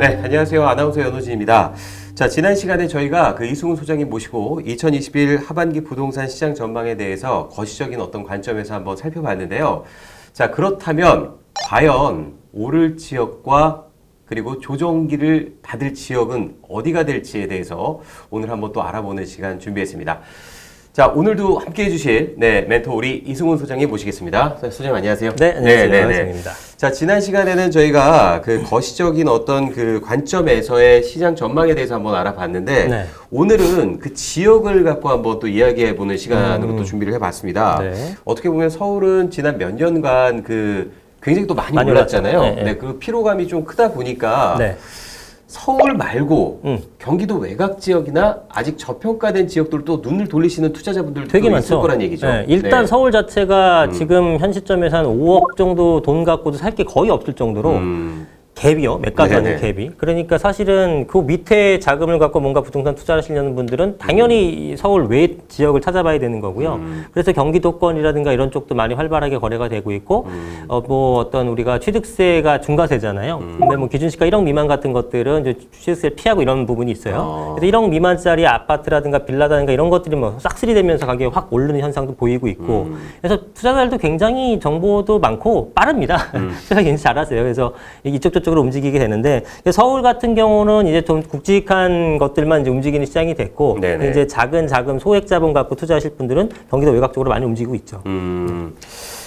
네, 안녕하세요. 아나운서 연호진입니다. 자, 지난 시간에 저희가 그 이승훈 소장님 모시고 2021 하반기 부동산 시장 전망에 대해서 거시적인 어떤 관점에서 한번 살펴봤는데요. 자, 그렇다면 과연 오를 지역과 그리고 조정기를 받을 지역은 어디가 될지에 대해서 오늘 한번 또 알아보는 시간 준비했습니다. 자, 오늘도 함께 해주실 멘토 우리 이승훈 소장님 모시겠습니다. 소장님 안녕하세요. 네, 안녕하세요. 이승훈입니다. 자, 지난 시간에는 저희가 그 거시적인 어떤 그 관점에서의 시장 전망에 대해서 한번 알아봤는데 네. 오늘은 그 지역을 갖고 한번 또 이야기해보는 시간으로 또 준비를 해봤습니다. 네. 어떻게 보면 서울은 지난 몇 년간 그 굉장히 또 많이 올랐잖아요. 올랐죠. 네. 그 피로감이 좀 크다 보니까 네. 서울 말고 경기도 외곽 지역이나 아직 저평가된 지역들도 눈을 돌리시는 투자자분들도 되게 있을 많죠. 거란 얘기죠. 네, 일단 네. 서울 자체가 지금 현 시점에서 한 5억 정도 돈 갖고도 살 게 거의 없을 정도로 갭이요. 매가도 아닌 갭이. 그러니까 사실은 그 밑에 자금을 갖고 뭔가 부동산 투자를 하시려는 분들은 당연히 서울 외 지역을 찾아봐야 되는 거고요. 그래서 경기도권이라든가 이런 쪽도 많이 활발하게 거래가 되고 있고, 뭐 어떤 우리가 취득세가 중과세잖아요. 근데 뭐 기준시가 1억 미만 같은 것들은 이제 취득세를 피하고 이런 부분이 있어요. 그래서 1억 미만짜리 아파트라든가 빌라라든가 이런 것들이 뭐 싹쓸이 되면서 가격이 확 오르는 현상도 보이고 있고, 그래서 투자자들도 굉장히 정보도 많고 빠릅니다. 투자 굉장히 잘하세요. 그래서 이쪽 쪽으로 움직이게 되는데 서울 같은 경우는 이제 좀 굵직한 것들만 이제 움직이는 시장이 됐고 네네. 이제 작은 자금 소액 자본 갖고 투자하실 분들은 경기도 외곽 쪽으로 많이 움직이고 있죠.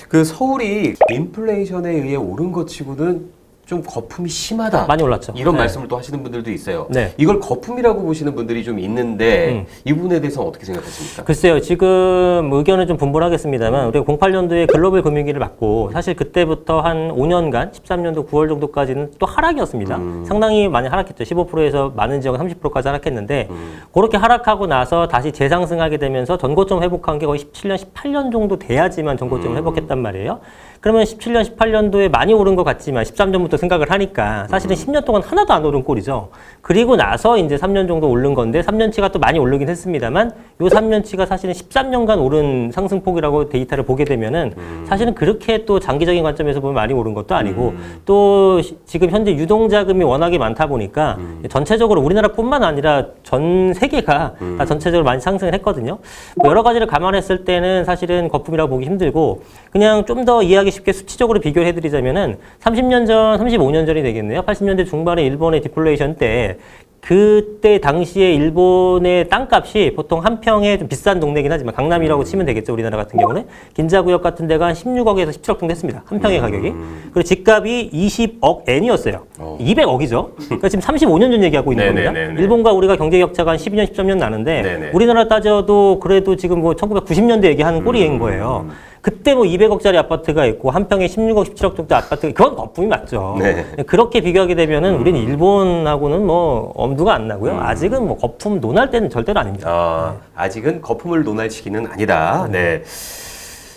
그 서울이 인플레이션에 의해 오른 것 치고는 좀 거품이 심하다. 많이 올랐죠. 이런 네. 말씀을 또 하시는 분들도 있어요. 네. 이걸 거품이라고 보시는 분들이 좀 있는데 이 부분에 대해서는 어떻게 생각하십니까? 글쎄요, 지금 의견은 좀 분분하겠습니다만 우리가 08년도에 글로벌 금융위기를 맞고 사실 그때부터 한 5년간 13년도 9월 정도까지는 또 하락이었습니다. 상당히 많이 하락했죠. 15%에서 많은 지역은 30%까지 하락했는데 그렇게 하락하고 나서 다시 재상승하게 되면서 전고점 회복한 게 거의 17년, 18년 정도 돼야지만 전고점을 회복했단 말이에요. 그러면 17년, 18년도에 많이 오른 것 같지만 13년부터 생각을 하니까 사실은 10년 동안 하나도 안 오른 꼴이죠. 그리고 나서 이제 3년 정도 오른 건데 3년치가 또 많이 오르긴 했습니다만 요 3년치가 사실은 13년간 오른 상승폭이라고 데이터를 보게 되면은 사실은 그렇게 또 장기적인 관점에서 보면 많이 오른 것도 아니고 또 지금 현재 유동자금이 워낙에 많다 보니까 전체적으로 우리나라뿐만 아니라 전 세계가 다 전체적으로 많이 상승을 했거든요. 뭐 여러 가지를 감안했을 때는 사실은 거품이라고 보기 힘들고 그냥 좀 더 이해하기 쉽게 수치적으로 비교를 해드리자면은 30년 전, 35년 전이 되겠네요. 80년대 중반에 일본의 디플레이션 때 그때 당시에 일본의 땅값이 보통 한 평에 좀 비싼 동네긴 하지만 강남이라고 치면 되겠죠. 우리나라 같은 경우는 긴자구역 같은 데가 한 16억에서 17억 정도 했습니다. 한 평의 가격이. 그리고 집값이 20억 엔이었어요. 200억이죠. 그러니까 지금 35년 전 얘기하고 있는 겁니다. 일본과 우리가 경제 격차가 한 12년, 13년 나는데 우리나라 따져도 그래도 지금 뭐 1990년대 얘기하는 꼴인 거예요. 그때 뭐 200억짜리 아파트가 있고 한 평에 16억, 17억 정도 아파트가 그건 거품이 맞죠. 네. 그렇게 비교하게 되면은 우리는 일본하고는 뭐 엄두가 안 나고요. 아직은 뭐 거품 논할 때는 절대로 아닙니다. 아직은 거품을 논할 시기는 아니다. 네.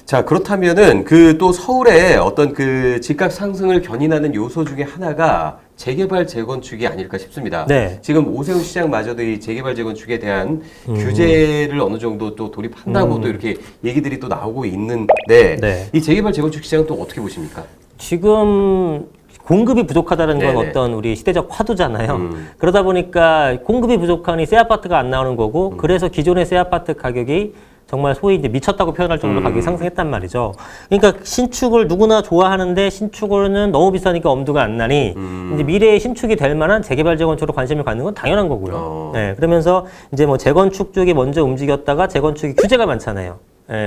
자, 그렇다면은 그 또 서울의 어떤 그 집값 상승을 견인하는 요소 중에 하나가 재개발 재건축이 아닐까 싶습니다. 네. 지금 오세훈 시장마저도 이 재개발 재건축에 대한 규제를 어느 정도 또 도입한다고 또 이렇게 얘기들이 또 나오고 있는데 이 재개발 재건축 시장은 또 어떻게 보십니까? 지금 공급이 부족하다는 건 어떤 우리 시대적 화두잖아요. 그러다 보니까 공급이 부족하니 새 아파트가 안 나오는 거고 그래서 기존의 새 아파트 가격이 정말 소위 이제 미쳤다고 표현할 정도로 가격이 상승했단 말이죠. 그러니까 신축을 누구나 좋아하는데 신축은 너무 비싸니까 엄두가 안 나니 이제 미래에 신축이 될 만한 재개발 재건축으로 관심을 갖는 건 당연한 거고요. 네, 그러면서 이제 뭐 재건축 쪽이 먼저 움직였다가 재건축이 규제가 많잖아요.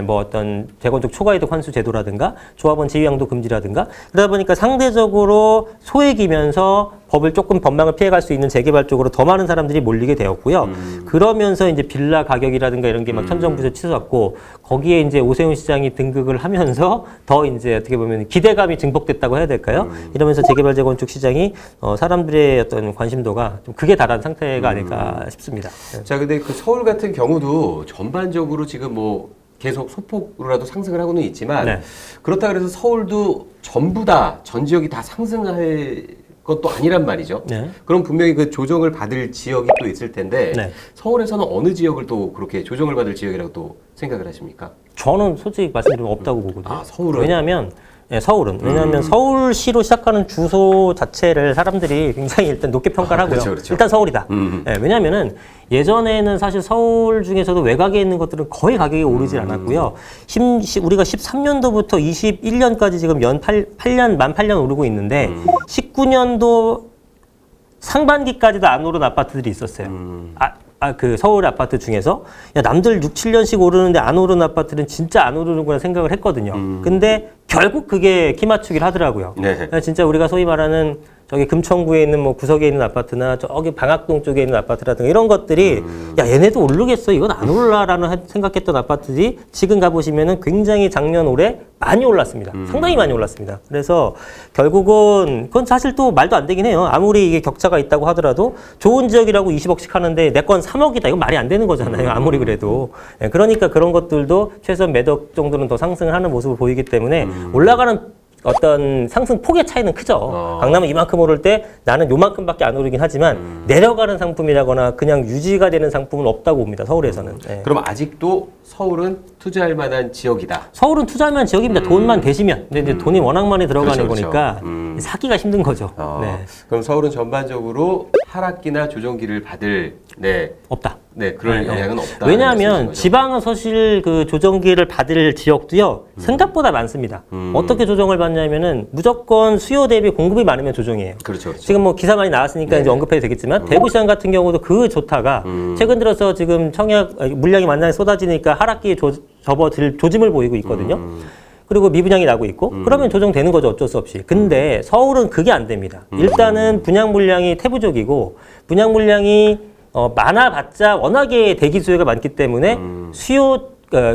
뭐 어떤 재건축 초과이득 환수 제도라든가 조합원 지위양도 금지라든가 그러다 보니까 상대적으로 소액이면서 법을 조금 법망을 피해갈 수 있는 재개발 쪽으로 더 많은 사람들이 몰리게 되었고요. 그러면서 이제 빌라 가격이라든가 이런 게 막 천정부지 치솟았고 거기에 이제 오세훈 시장이 등극을 하면서 더 이제 어떻게 보면 기대감이 증폭됐다고 해야 될까요? 이러면서 재개발 재건축 시장이 사람들의 어떤 관심도가 좀 극에 달한 상태가 아닐까 싶습니다. 자, 근데 그 서울 같은 경우도 전반적으로 지금 뭐 계속 소폭으로라도 상승을 하고는 있지만 그렇다 그래서 서울도 전부 다 전 지역이 다 상승할 것도 아니란 말이죠. 그럼 분명히 그 조정을 받을 지역이 또 있을 텐데 서울에서는 어느 지역을 또 그렇게 조정을 받을 지역이라고 또 생각을 하십니까? 저는 솔직히 말씀드리면 없다고 보거든요. 서울은? 왜냐하면 예, 서울은. 왜냐하면 서울시로 시작하는 주소 자체를 사람들이 굉장히 일단 높게 평가를 하고요. 그렇죠. 일단 서울이다. 예, 왜냐하면은 예전에는 사실 서울 중에서도 외곽에 있는 것들은 거의 가격이 오르질 않았고요. 우리가 13년도부터 21년까지 지금 만 8년 오르고 있는데 19년도 상반기까지도 안 오른 아파트들이 있었어요. 그 서울 아파트 중에서 야, 남들 6, 7년씩 오르는데 안 오르는 아파트는 진짜 안 오르는구나 생각을 했거든요. 근데 결국 그게 키 맞추기를 하더라고요. 네. 진짜 우리가 소위 말하는 저기 금천구에 있는 뭐 구석에 있는 아파트나 저기 방학동 쪽에 있는 아파트라든가 이런 것들이 야 얘네도 오르겠어 이건 안 올라라는 생각했던 아파트들이 지금 가보시면은 굉장히 작년 올해 많이 올랐습니다. 상당히 많이 올랐습니다. 그래서 결국은 그건 사실 또 말도 안 되긴 해요. 아무리 이게 격차가 있다고 하더라도 좋은 지역이라고 20억씩 하는데 내 건 3억이다 이건 말이 안 되는 거잖아요. 아무리 그래도. 그러니까 그런 것들도 최소한 몇 억 정도는 더 상승을 하는 모습을 보이기 때문에 올라가는 어떤 상승 폭의 차이는 크죠. 강남은 이만큼 오를 때 나는 요만큼밖에 안 오르긴 하지만 내려가는 상품이라거나 그냥 유지가 되는 상품은 없다고 봅니다. 서울에서는. 예. 그럼 아직도 서울은 투자할 만한 지역이다. 서울은 투자할 만한 지역입니다. 돈만 되시면. 근데 이제 돈이 워낙 많이 들어가는 그렇죠. 거니까 사기가 힘든 거죠. 네. 그럼 서울은 전반적으로 하락기나 조정기를 받을 없다. 그럴 영향은 없다. 왜냐하면 지방은 사실 그 조정기를 받을 지역도요 생각보다 많습니다. 어떻게 조정을 받냐면은 무조건 수요 대비 공급이 많으면 조정이에요. 그렇죠. 지금 뭐 기사 많이 나왔으니까 이제 언급해도 되겠지만 대구시장 같은 경우도 그 좋다가 최근 들어서 지금 물량이 만나게 쏟아지니까 하락기에 접어들 조짐을 보이고 있거든요. 그리고 미분양이 나고 있고 그러면 조정되는 거죠. 어쩔 수 없이. 근데 서울은 그게 안 됩니다. 일단은 분양 물량이 태부적이고 분양 물량이 많아봤자 워낙에 대기 수요가 많기 때문에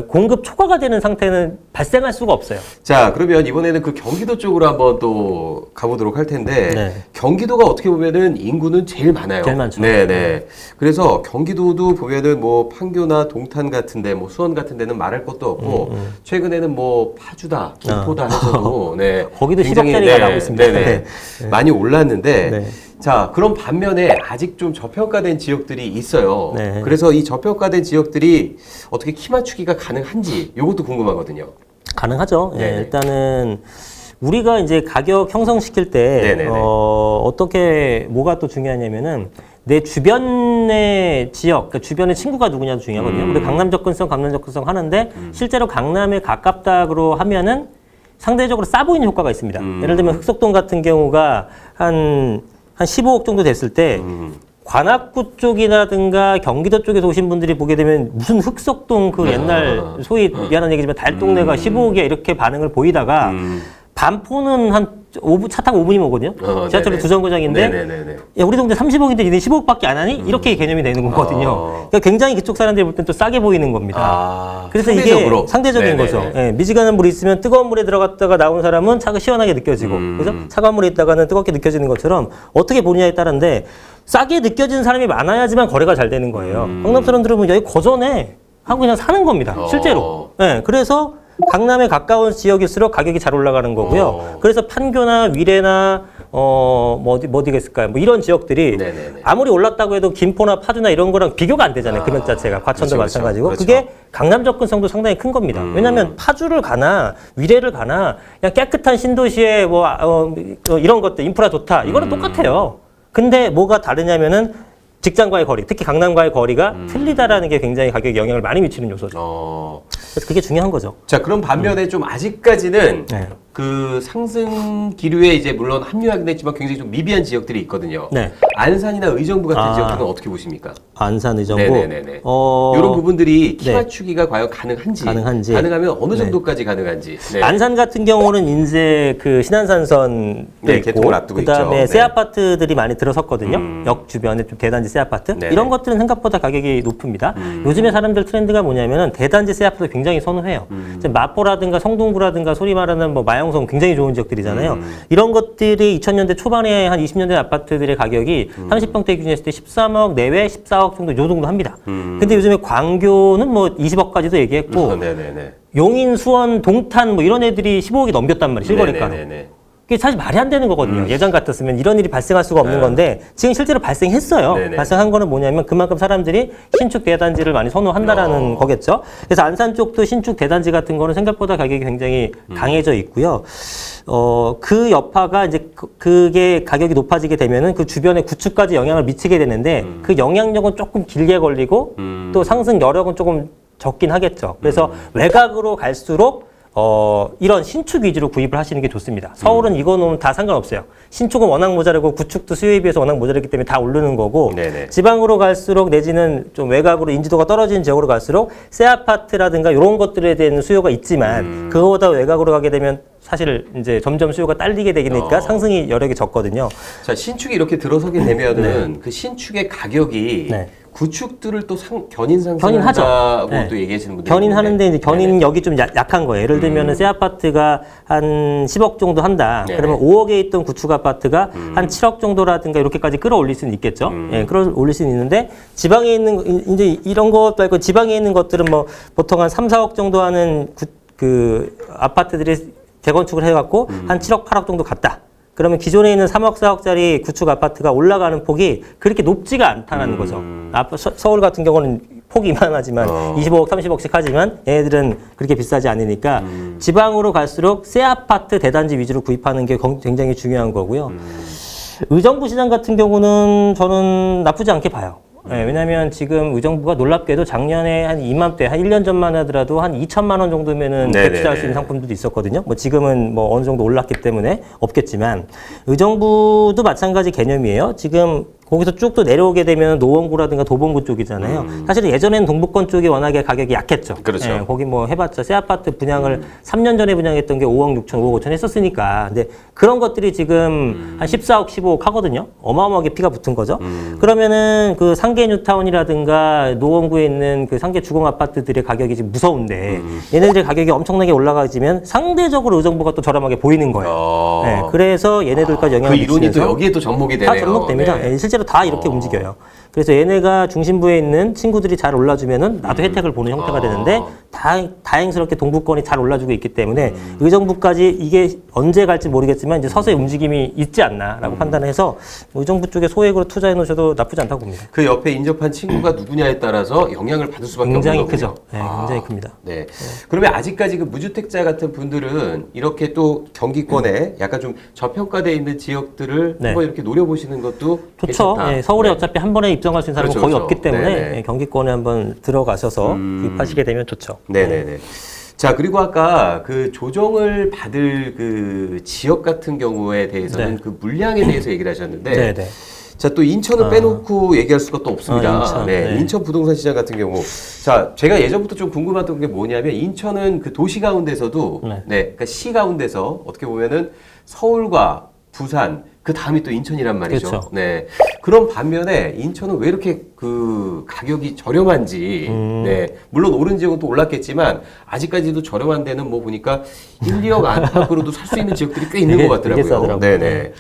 공급 초과가 되는 상태는 발생할 수가 없어요. 자, 그러면 이번에는 그 경기도 쪽으로 한번 또 가보도록 할 텐데 네. 경기도가 어떻게 보면은 인구는 제일 많아요. 제일 많죠. 네네. 그래서 경기도도 보면은 뭐 판교나 동탄 같은데 뭐 수원 같은 데는 말할 것도 없고 최근에는 뭐 파주다, 김포다 해서도 거기도 굉장히 10억짜리가 나오고 있습니다. 네. 많이 올랐는데 네. 자, 그런 반면에 아직 좀 저평가된 지역들이 있어요. 네. 그래서 이 저평가된 지역들이 어떻게 키 맞추기가 가능한지 이것도 궁금하거든요. 가능하죠. 예, 네네. 일단은 우리가 이제 가격 형성시킬 때 네네네. 어떻게 뭐가 또 중요하냐면은 내 주변의 지역, 그러니까 주변의 친구가 누구냐도 중요하거든요. 우리 강남 접근성 하는데 실제로 강남에 가깝다고 하면은 상대적으로 싸 보이는 효과가 있습니다. 예를 들면 흑석동 같은 경우가 한 15억 정도 됐을 때 관악구 쪽이라든가 경기도 쪽에서 오신 분들이 보게 되면 무슨 흑석동 그 옛날 소위 미안한 얘기지만 달동네가 15억이야 이렇게 반응을 보이다가 반포는 한 차 타고 5분이면 오거든요. 지하철로 두 정거장인데 네네네네. 야, 우리 동네 30억인데 니네 15억밖에 안 하니? 이렇게 개념이 되는 거거든요. 그러니까 굉장히 그쪽 사람들이 볼 땐 또 싸게 보이는 겁니다. 그래서 상대적으로. 이게 상대적인 네네네. 거죠. 예, 미지근한 물이 있으면 뜨거운 물에 들어갔다가 나온 사람은 차가 시원하게 느껴지고 그래서 차가운 물에 있다가는 뜨겁게 느껴지는 것처럼 어떻게 보느냐에 따른데 싸게 느껴지는 사람이 많아야지만 거래가 잘 되는 거예요. 강남 사람들은 뭐 여기 거저네 하고 그냥 사는 겁니다. 실제로. 예, 그래서 강남에 가까운 지역일수록 가격이 잘 올라가는 거고요. 그래서 판교나 위례나 뭐 어디가 있을까요? 뭐 이런 지역들이 네네네. 아무리 올랐다고 해도 김포나 파주나 이런 거랑 비교가 안 되잖아요. 금액 자체가. 과천도 그렇죠, 마찬가지고. 그렇죠. 그게 강남 접근성도 상당히 큰 겁니다. 왜냐하면 파주를 가나 위례를 가나 그냥 깨끗한 신도시에 이런 것들 인프라 좋다. 이거는 똑같아요. 근데 뭐가 다르냐면은 직장과의 거리, 특히 강남과의 거리가 틀리다라는 게 굉장히 가격에 영향을 많이 미치는 요소죠. 그래서 그게 중요한 거죠. 자, 그럼 반면에 좀 아직까지는 네. 그 상승 기류에 이제 물론 합류하긴 했지만 굉장히 좀 미비한 지역들이 있거든요. 네. 안산이나 의정부 같은 아. 지역들은 어떻게 보십니까? 안산, 의정부. 네네네네. 이런 부분들이 키 네. 맞추기가 과연 가능한지, 가능하면 어느 정도까지 가능한지. 네. 안산 같은 경우는 이제 그 신안산선도 네, 있고 개통을 앞두고 그다음에 있죠. 새 네. 아파트들이 많이 들어섰거든요. 역 주변에 좀 대단지 새 아파트 네네. 이런 것들은 생각보다 가격이 높습니다. 요즘에 사람들 트렌드가 뭐냐면은 대단지 새 아파트 굉장히 선호해요. 이제 마포라든가 성동구라든가 소리 말하는 뭐 마영성 굉장히 좋은 지역들이잖아요. 이런 것들이 2000년대 초반에 한 20년대 아파트들의 가격이 30평대 기준했을 때 13억 내외 14억 정도 요 정도 합니다. 근데 요즘에 광교는 뭐 20억까지도 얘기했고 네네네. 용인, 수원, 동탄 뭐 이런 애들이 15억이 넘겼단 말이에요. 실거래가로. 네네네. 그게 사실 말이 안 되는 거거든요. 예전 같았으면 이런 일이 발생할 수가 없는 건데 지금 실제로 발생했어요. 네네. 발생한 거는 뭐냐면 그만큼 사람들이 신축 대단지를 많이 선호한다라는 거겠죠. 그래서 안산 쪽도 신축 대단지 같은 거는 생각보다 가격이 굉장히 강해져 있고요. 그 여파가 이제 그게 가격이 높아지게 되면은 그 주변의 구축까지 영향을 미치게 되는데 그 영향력은 조금 길게 걸리고 또 상승 여력은 조금 적긴 하겠죠. 그래서 외곽으로 갈수록 이런 신축 위주로 구입을 하시는 게 좋습니다. 서울은 이거는 다 상관없어요. 신축은 워낙 모자라고 구축도 수요에 비해서 워낙 모자라기 때문에 다 오르는 거고 네네. 지방으로 갈수록 내지는 좀 외곽으로 인지도가 떨어지는 지역으로 갈수록 새 아파트라든가 이런 것들에 대한 수요가 있지만 그거보다 외곽으로 가게 되면 사실 이제 점점 수요가 딸리게 되니까 상승이 여력이 적거든요. 자, 신축이 이렇게 들어서게 되면은 그 신축의 가격이 네. 구축들을 또 견인 견인하죠. 상승한다고 네. 또 얘기하시는 분들이 견인하는데 이제 네네. 견인력이 좀 약한 거예요. 예를 들면은 새 아파트가 한 10억 정도 한다. 네네. 그러면 5억에 있던 구축 아파트가 한 7억 정도라든가 이렇게까지 끌어올릴 수는 있겠죠. 예, 끌어올릴 수는 있는데 지방에 있는 이제 이런 것 말고 지방에 있는 것들은 뭐 보통 한 3, 4억 정도 하는 그 아파트들이 재건축을 해갖고 한 7억, 8억 정도 갔다. 그러면 기존에 있는 3억, 4억짜리 구축 아파트가 올라가는 폭이 그렇게 높지가 않다는 거죠. 서울 같은 경우는 폭이 이만하지만 25억, 30억씩 하지만 얘네들은 그렇게 비싸지 않으니까 지방으로 갈수록 새 아파트 대단지 위주로 구입하는 게 굉장히 중요한 거고요. 의정부 시장 같은 경우는 저는 나쁘지 않게 봐요. 네, 왜냐하면 지금 의정부가 놀랍게도 작년에 한 이맘때 한 1년 전만 하더라도 한 2천만 원 정도면은 투자할 수 있는 상품들도 있었거든요. 뭐 지금은 뭐 어느 정도 올랐기 때문에 없겠지만 의정부도 마찬가지 개념이에요. 지금 거기서 쭉 또 내려오게 되면 노원구라든가 도봉구 쪽이잖아요. 사실은 예전에는 동북권 쪽이 워낙에 가격이 약했죠. 그렇죠. 예, 거기 뭐 해봤자 새 아파트 분양을 3년 전에 분양했던 게 5억 6천, 5억 5천 했었으니까. 근데 그런 것들이 지금 한 14억, 15억 하거든요. 어마어마하게 피가 붙은 거죠. 그러면은 그 상계 뉴타운이라든가 노원구에 있는 그 상계 주공 아파트들의 가격이 지금 무서운데 얘네들의 가격이 엄청나게 올라가지면 상대적으로 의정부가 또 저렴하게 보이는 거예요. 네, 그래서 얘네들까지 영향을 그 이론이 미치면서 또 여기에 또 접목이 되네요. 다 접목됩니다. 네. 예, 실제로 다 이렇게 움직여요. 그래서 얘네가 중심부에 있는 친구들이 잘 올라주면은 나도 혜택을 보는 형태가 되는데 다행스럽게 동부권이 잘 올라주고 있기 때문에 의정부까지 이게 언제 갈지 모르겠지만 이제 서서히 움직임이 있지 않나라고 판단해서 의정부 쪽에 소액으로 투자해 놓으셔도 나쁘지 않다고 봅니다. 그 옆에 인접한 친구가 누구냐에 따라서 영향을 받을 수밖에 굉장히 없는 거군요. 크죠. 네, 굉장히 큽니다. 네. 그러면 아직까지 그 무주택자 같은 분들은 이렇게 또 경기권에 약간 좀 저평가되어 있는 지역들을 네. 한번 이렇게 노려보시는 것도 좋죠. 괜찮다. 예, 서울에 네. 어차피 한 번에 입점할 수 있는 사람은 그렇죠, 거의 그렇죠. 없기 때문에 네네. 예, 경기권에 한번 들어가셔서 구입하시게 되면 좋죠. 네네네. 자, 그리고 아까 그 조정을 받을 그 지역 같은 경우에 대해서는 네. 그 물량에 대해서 얘기를 하셨는데 네네. 자, 또 인천은 빼놓고 얘기할 수가 또 없습니다. 인천, 네, 네. 인천 부동산 시장 같은 경우. 자, 제가 예전부터 좀 궁금했던 게 뭐냐면 인천은 그 도시 가운데서도 네. 그러니까 시 가운데서 어떻게 보면은 서울과 부산 그 다음이 또 인천이란 말이죠. 그렇죠. 네. 그런 반면에 인천은 왜 이렇게 그 가격이 저렴한지, 네. 물론 오른 지역은 또 올랐겠지만, 아직까지도 저렴한 데는 뭐 보니까 1, 2억 안팎으로도 살 수 있는 지역들이 꽤 있는 되게- 것 같더라고요. 되게 싸더라고요. 네네.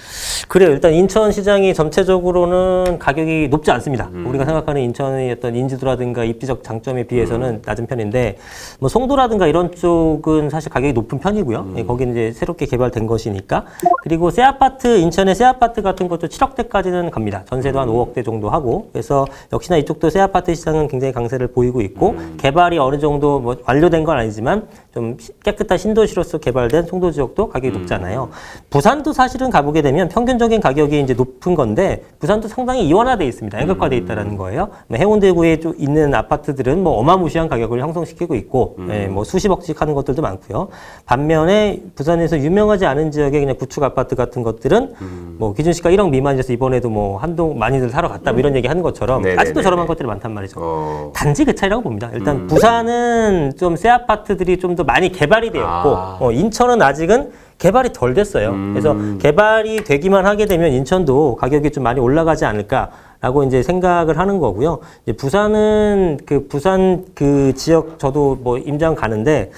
그래요. 일단 인천 시장이 전체적으로는 가격이 높지 않습니다. 우리가 생각하는 인천의 어떤 인지도라든가 입지적 장점에 비해서는 낮은 편인데, 뭐 송도라든가 이런 쪽은 사실 가격이 높은 편이고요. 예, 거기는 이제 새롭게 개발된 것이니까. 그리고 새 아파트, 인천의 새 아파트 같은 것도 7억대까지는 갑니다. 전세도 한 5억대 정도 하고. 그래서 역시나 이쪽도 새 아파트 시장은 굉장히 강세를 보이고 있고, 개발이 어느 정도 뭐 완료된 건 아니지만 좀 깨끗한 신도시로서 개발된 송도 지역도 가격이 높잖아요. 부산도 사실은 가보게 되면 평균적인 가격이 이제 높은 건데 부산도 상당히 이원화돼 있습니다. 양극화돼 있다라는 거예요. 뭐 해운대구에 좀 있는 아파트들은 뭐 어마무시한 가격을 형성시키고 있고, 예, 뭐 수십억씩 하는 것들도 많고요. 반면에 부산에서 유명하지 않은 지역의 그냥 구축 아파트 같은 것들은 뭐 기준시가 1억 미만이라서 이번에도 뭐 한동 많이들 사러 갔다 뭐 이런 얘기 하는 것처럼 네네네네. 아직도 저렴한 것들이 많단 말이죠. 어. 단지 그 차이라고 봅니다. 일단 부산은 좀 새 아파트들이 좀 더 많이 개발이 되었고 인천은 아직은 개발이 덜 됐어요. 그래서 개발이 되기만 하게 되면 인천도 가격이 좀 많이 올라가지 않을까라고 이제 생각을 하는 거고요. 이제 부산은 그 부산 그 지역 저도 뭐 임장 가는데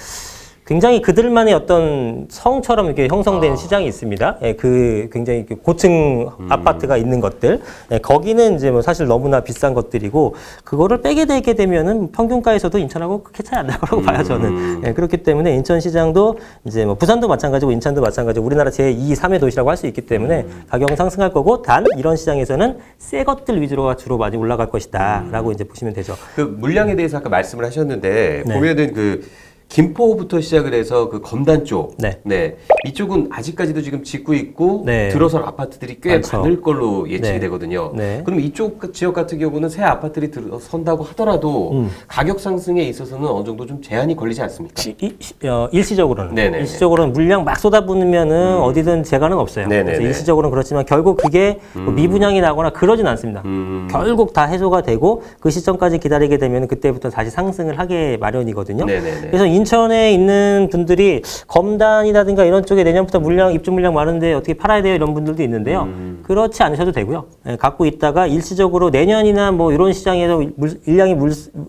굉장히 그들만의 어떤 성처럼 이렇게 형성된 시장이 있습니다. 예, 그 굉장히 고층 아파트가 있는 것들. 예, 거기는 이제 뭐 사실 너무나 비싼 것들이고 그거를 빼게 되게 되면은 평균가에서도 인천하고 크게 차이 안 날 거라고 봐요, 저는. 예, 그렇기 때문에 인천 시장도 이제 뭐 부산도 마찬가지고 인천도 마찬가지고 우리나라 제2, 3의 도시라고 할 수 있기 때문에 가격은 상승할 거고 단 이런 시장에서는 새 것들 위주로 주로 많이 올라갈 것이다라고 이제 보시면 되죠. 그 물량에 대해서 아까 말씀을 하셨는데 네. 보면은 그 김포부터 시작을 해서 그 검단 쪽, 네. 이쪽은 아직까지도 지금 짓고 있고 네. 들어설 아파트들이 꽤 많죠. 많을 걸로 예측이 네. 되거든요. 네. 그럼 이쪽 지역 같은 경우는 새 아파트들이 들어선다고 하더라도 가격 상승에 있어서는 어느 정도 좀 제한이 걸리지 않습니까? 일시적으로는 네네네. 일시적으로는 물량 막 쏟아붓으면은 어디든 재간은 없어요. 네네네. 그래서 일시적으로는 그렇지만 결국 그게 뭐 미분양이 나거나 그러진 않습니다. 결국 다 해소가 되고 그 시점까지 기다리게 되면 그때부터 다시 상승을 하게 마련이거든요. 네네네. 그래서 인천에 있는 분들이 검단이라든가 이런 쪽에 내년부터 물량 입주 물량 많은데 어떻게 팔아야 돼요 이런 분들도 있는데요. 그렇지 않으셔도 되고요. 예, 갖고 있다가 일시적으로 내년이나 뭐 이런 시장에서 일량이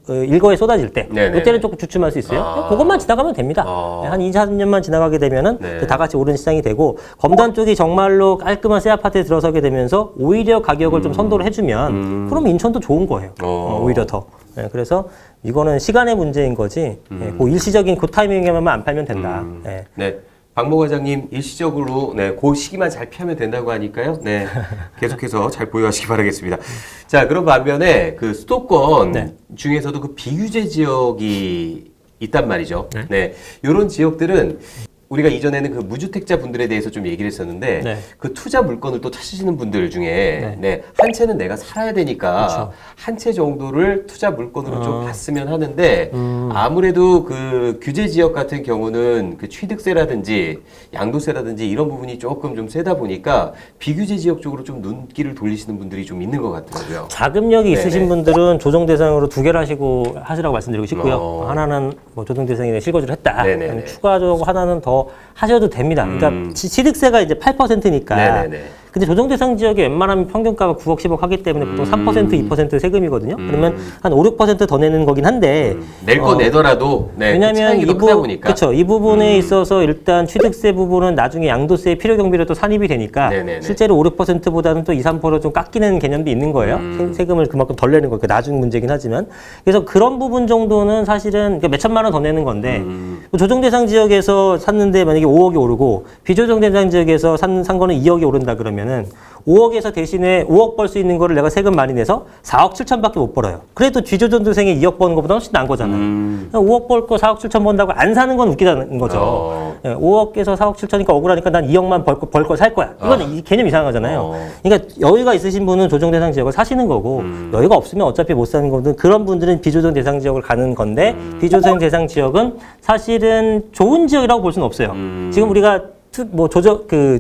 일거에 쏟아질 때 네네. 이때는 조금 주춤할 수 있어요. 그것만 지나가면 됩니다. 한 2, 3년만 지나가게 되면은 네. 다 같이 오르는 시장이 되고 검단 쪽이 정말로 깔끔한 새 아파트에 들어서게 되면서 오히려 가격을 좀 선도를 해주면 그럼 인천도 좋은 거예요. 오히려 더. 네, 그래서 이거는 시간의 문제인 거지. 그 일시적인 그 타이밍에만 안 팔면 된다. 네. 네. 박모 과장님 일시적으로 그 시기만 잘 피하면 된다고 하니까요. 네. 계속해서 잘 보유하시기 바라겠습니다. 자, 그럼 반면에 그 수도권 네. 중에서도 그 비규제 지역이 있단 말이죠. 네. 요런 지역들은 우리가 이전에는 그 무주택자 분들에 대해서 좀 얘기를 했었는데 네. 그 투자 물건을 또 찾으시는 분들 중에 한 채는 내가 살아야 되니까 그렇죠. 한 채 정도를 투자 물건으로 좀 봤으면 하는데 아무래도 그 규제 지역 같은 경우는 그 취득세라든지 양도세라든지 이런 부분이 조금 좀 세다 보니까 비규제 지역 쪽으로 좀 눈길을 돌리시는 분들이 좀 있는 것 같더라고요. 자금력이 네네. 있으신 분들은 조정 대상으로 2개를 하시라고 말씀드리고 싶고요. 하나는 뭐 조정 대상에 실거주를 했다. 네네네. 추가적으로 하나는 더 하셔도 됩니다. 그러니까 취득세가 이제 8%니까. 네네네. 근데 조정 대상 지역이 웬만하면 평균가가 9억, 10억 하기 때문에 보통 3%, 2% 세금이거든요. 그러면 한 5, 6%더 내는 거긴 한데. 낼 거 내더라도 그 왜냐하면 차이가 크다 보니까. 그렇죠. 이 부분에 있어서 일단 취득세 부분은 나중에 양도세 필요 경비로 또 산입이 되니까 네네네. 실제로 5, 6%보다는 또 2, 3%좀 깎이는 개념도 있는 거예요. 세금을 그만큼 덜 내는 거니까 나중 문제긴 하지만. 그래서 그런 부분 정도는 사실은 몇 천만 원 더 내는 건데 뭐 조정 대상 지역에서 샀는데 만약에 5억이 오르고 비조정 대상 지역에서 산 거는 2억이 오른다 그러면은 5억에서 대신에 5억 벌 수 있는 거를 내가 세금 많이 내서 4억 7천밖에 못 벌어요. 그래도 뒤조정 대상에 2억 버는 것보다 훨씬 나은 거잖아요. 5억 벌 거 4억 7천 번다고 안 사는 건 웃기다는 거죠. 5억에서 4억 7천이니까 억울하니까 난 2억만 벌 거 살 거야. 이건 이 개념 이상하잖아요. 그러니까 여유가 있으신 분은 조정 대상 지역을 사시는 거고 여유가 없으면 어차피 못 사는 거든 그런 분들은 비조정 대상 지역을 가는 건데 비조정 대상 지역은 사실은 좋은 지역이라고 볼 수는 없어요. 지금 우리가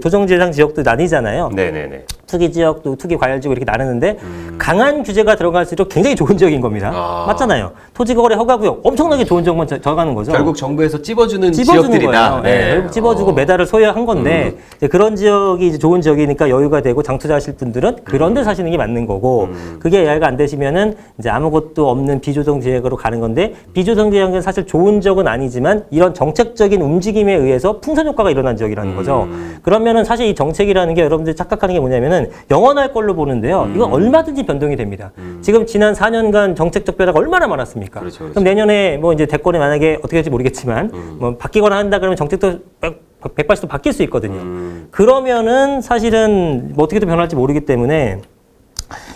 조정 대상 지역도 나뉘잖아요. 네네네. 투기 지역도 투기 과열 지역 이렇게 나누는데 강한 규제가 들어갈수록 굉장히 좋은 지역인 겁니다. 맞잖아요. 토지거래 허가구역 엄청나게 좋은 지역만 들어가는 거죠. 결국 정부에서 찝어주는 지역들이다. 거예요. 네. 결국 찝어주고 메달을 소유한 건데 이제 그런 지역이 이제 좋은 지역이니까 여유가 되고 장 투자하실 분들은 그런 데 사시는 게 맞는 거고 그게 이해가 안 되시면은 이제 아무것도 없는 비조정 지역으로 가는 건데 비조정 지역은 사실 좋은 지역은 아니지만 이런 정책적인 움직임에 의해서 풍선 효과가 일어난 지역이라는 거죠. 그러면은 사실 이 정책이라는 게 여러분들이 착각하는 게 뭐냐면은 영원할 걸로 보는데요. 이건 얼마든지 변동이 됩니다. 지금 지난 4년간 정책적 변화가 얼마나 많았습니까? 그렇죠. 그럼 내년에 뭐 이제 대권에 만약에 어떻게 될지 모르겠지만 뭐 바뀌거나 한다 그러면 정책도 180도 바뀔 수 있거든요. 그러면은 사실은 뭐 어떻게든 변할지 모르기 때문에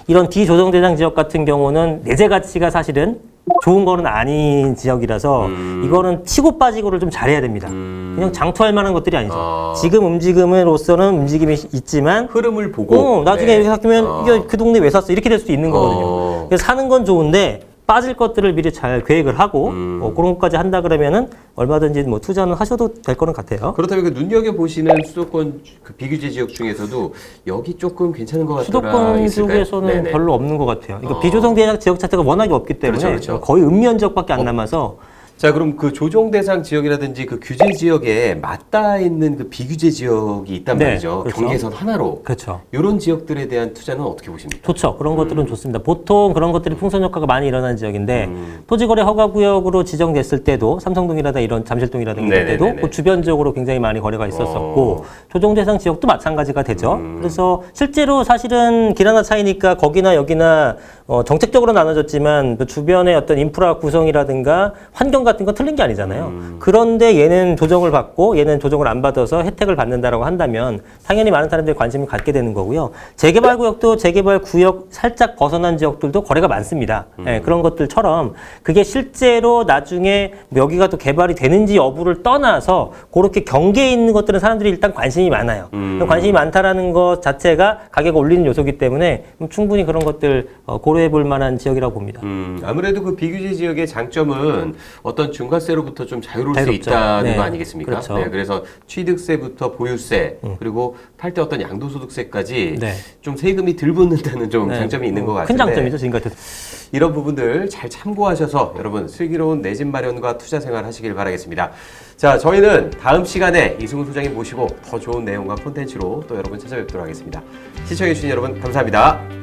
이런 비조정 대상 지역 같은 경우는 내재 가치가 사실은 좋은 거는 아닌 지역이라서 이거는 치고 빠지고를 좀 잘해야 됩니다. 그냥 장투할 만한 것들이 아니죠. 지금 움직임으로서는 움직임이 있지만 흐름을 보고 나중에 이렇게 바뀌면 이게 그 동네 왜 샀어? 이렇게 될 수도 있는 거거든요. 그래서 사는 건 좋은데 빠질 것들을 미리 잘 계획을 하고 그런 것까지 한다 그러면은 얼마든지 뭐 투자는 하셔도 될 거는 같아요. 그렇다면 그 눈여겨 보시는 수도권 그 비규제 지역 중에서도 여기 조금 괜찮은 것 같더라. 수도권 있을까요? 쪽에서는 네네. 별로 없는 것 같아요. 그러니까 비조정 대상 지역 자체가 워낙에 없기 때문에 그렇죠. 거의 읍면 지역밖에 안 남아서 자, 그럼 그 조정 대상 지역이라든지 그 규제 지역에 맞닿아 있는 그 비규제 지역이 있단 네, 말이죠. 그렇죠. 경계선 하나로. 그렇죠. 이런 지역들에 대한 투자는 어떻게 보십니까? 좋죠. 그런 것들은 좋습니다. 보통 그런 것들이 풍선 효과가 많이 일어나는 지역인데 토지거래 허가구역으로 지정됐을 때도 삼성동이라든가 이런 잠실동이라든가 이럴 때도 네네네네. 그 주변 지역으로 굉장히 많이 거래가 있었었고 조정 대상 지역도 마찬가지가 되죠. 그래서 실제로 사실은 길 하나 차이니까 거기나 여기나 정책적으로 나눠졌지만 그 주변의 어떤 인프라 구성이라든가 환경 같은 건 틀린 게 아니잖아요. 그런데 얘는 조정을 받고 얘는 조정을 안 받아서 혜택을 받는다라고 한다면 당연히 많은 사람들이 관심을 갖게 되는 거고요. 재개발 구역도 재개발 구역 살짝 벗어난 지역들도 거래가 많습니다. 예, 그런 것들처럼 그게 실제로 나중에 여기가 또 개발이 되는지 여부를 떠나서 그렇게 경계에 있는 것들은 사람들이 일단 관심이 많아요. 관심이 많다라는 것 자체가 가격을 올리는 요소이기 때문에 충분히 그런 것들 고려해 볼 만한 지역이라고 봅니다. 아무래도 그 비규제 지역의 장점은 어떤 중과세로부터 좀 자유로울 수 자유롭죠. 있다는 네. 거 아니겠습니까? 그렇죠. 네, 그래서 취득세부터 보유세 그리고 팔 때 어떤 양도소득세까지 네. 좀 세금이 덜 붙는다는 좀 네. 장점이 있는 것 같은데 큰 장점이죠, 지금까지. 이런 부분들 잘 참고하셔서 여러분 슬기로운 내 집 마련과 투자 생활 하시길 바라겠습니다. 자, 저희는 다음 시간에 이승훈 소장님 모시고 더 좋은 내용과 콘텐츠로 또 여러분 찾아뵙도록 하겠습니다. 시청해주신 여러분 감사합니다.